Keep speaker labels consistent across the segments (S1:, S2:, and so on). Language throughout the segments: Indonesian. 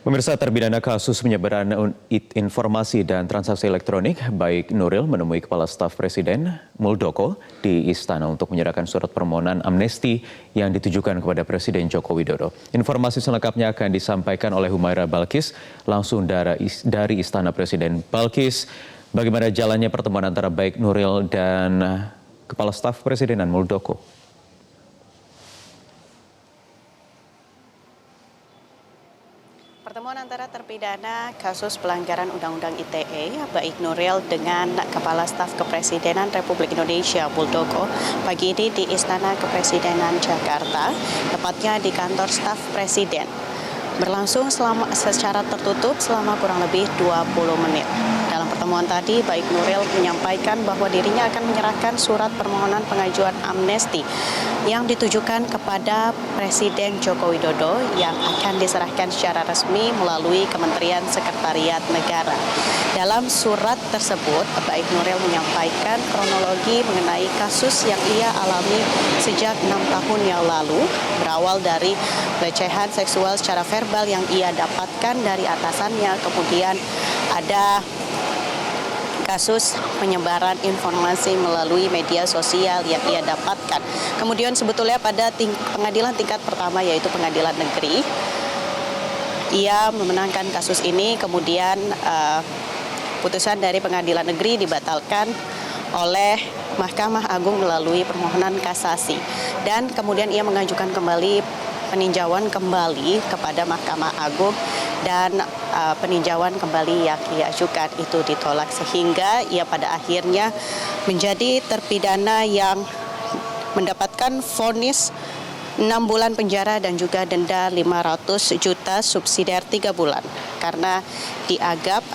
S1: Pemirsa, terpidana kasus penyebaran informasi dan transaksi elektronik, Baik Nuril menemui Kepala Staf Presiden Muldoko di Istana untuk menyerahkan surat permohonan amnesti yang ditujukan kepada Presiden Joko Widodo. Informasi selengkapnya akan disampaikan oleh Humaira Balkis langsung dari Istana Presiden. Balkis, bagaimana jalannya pertemuan antara Baik Nuril dan Kepala Staf Presidenan Muldoko?
S2: Pertemuan antara terpidana kasus pelanggaran Undang-Undang ITE, Baik Nuril dengan Kepala Staf Kepresidenan Republik Indonesia Muldoko pagi ini di Istana Kepresidenan Jakarta, tepatnya di kantor staf Presiden. Berlangsung secara tertutup selama kurang lebih 20 menit. Dalam pertemuan tadi, Baik Nuril menyampaikan bahwa dirinya akan menyerahkan surat permohonan pengajuan amnesti yang ditujukan kepada Presiden Joko Widodo yang akan diserahkan secara resmi melalui Kementerian Sekretariat Negara. Dalam surat tersebut, Baik Nuril menyampaikan kronologi mengenai kasus yang ia alami sejak 6 tahun yang lalu, berawal dari pelecehan seksual secara verbal yang ia dapatkan dari atasannya, kemudian ada kasus penyebaran informasi melalui media sosial yang ia dapatkan. Kemudian sebetulnya pada pengadilan tingkat pertama, yaitu pengadilan negeri, ia memenangkan kasus ini, kemudian putusan dari pengadilan negeri dibatalkan oleh Mahkamah Agung melalui permohonan kasasi. Dan kemudian ia mengajukan kembali peninjauan kembali kepada Mahkamah Agung dan peninjauan kembali yang ia ajukan itu ditolak, sehingga ia pada akhirnya menjadi terpidana yang mendapatkan vonis 6 bulan penjara dan juga denda 500 juta subsidiar 3 bulan karena dianggap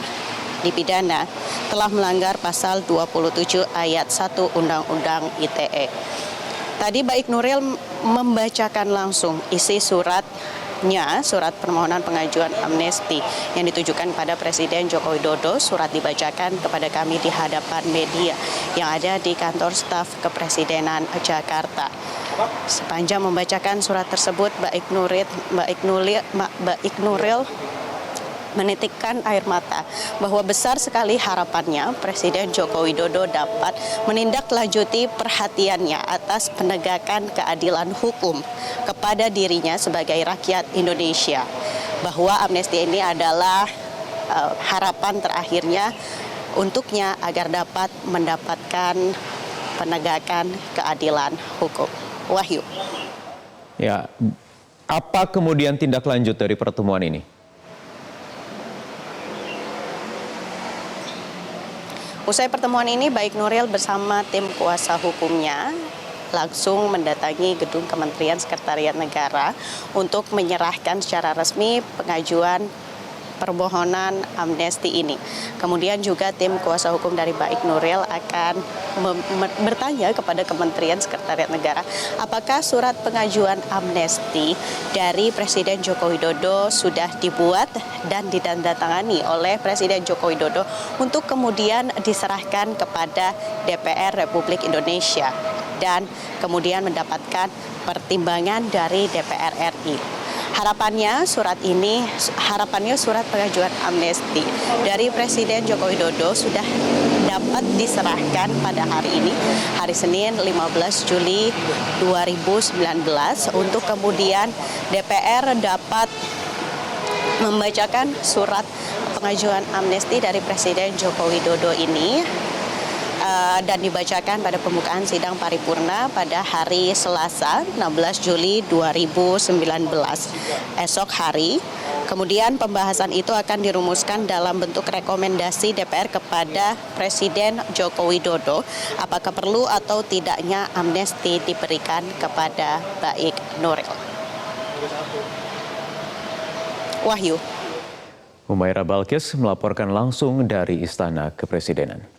S2: dipidana telah melanggar pasal 27 ayat 1 Undang-Undang ITE. Tadi Baik Nuril membacakan langsung isi suratnya, surat permohonan pengajuan amnesti yang ditujukan kepada Presiden Joko Widodo. Surat dibacakan kepada kami di hadapan media yang ada di kantor staf Kepresidenan Jakarta. Sepanjang membacakan surat tersebut, Baik Nuril menitikkan air mata bahwa besar sekali harapannya Presiden Joko Widodo dapat menindaklanjuti perhatiannya atas penegakan keadilan hukum kepada dirinya sebagai rakyat Indonesia, bahwa amnesti ini adalah harapan terakhirnya untuknya agar dapat mendapatkan penegakan keadilan hukum. Wahyu.
S1: Ya, apa kemudian tindak lanjut dari pertemuan ini?
S2: Usai pertemuan ini, Baik Nuril bersama tim kuasa hukumnya langsung mendatangi gedung Kementerian Sekretariat Negara untuk menyerahkan secara resmi pengajuan permohonan amnesti ini. Kemudian juga tim kuasa hukum dari Baik Nuril akan bertanya kepada Kementerian Sekretariat Negara apakah surat pengajuan amnesti dari Presiden Joko Widodo sudah dibuat dan ditandatangani oleh Presiden Joko Widodo untuk kemudian diserahkan kepada DPR Republik Indonesia dan kemudian mendapatkan pertimbangan dari DPR RI. Harapannya surat pengajuan amnesti dari Presiden Joko Widodo sudah dapat diserahkan pada hari ini, hari Senin 15 Juli 2019, untuk kemudian DPR dapat membacakan surat pengajuan amnesti dari Presiden Joko Widodo ini dan dibacakan pada pembukaan sidang paripurna pada hari Selasa 16 Juli 2019 esok hari. Kemudian pembahasan itu akan dirumuskan dalam bentuk rekomendasi DPR kepada Presiden Joko Widodo apakah perlu atau tidaknya amnesti diberikan kepada Baik Nuril. Wahyu.
S1: Humaira Balkis melaporkan langsung dari Istana Kepresidenan.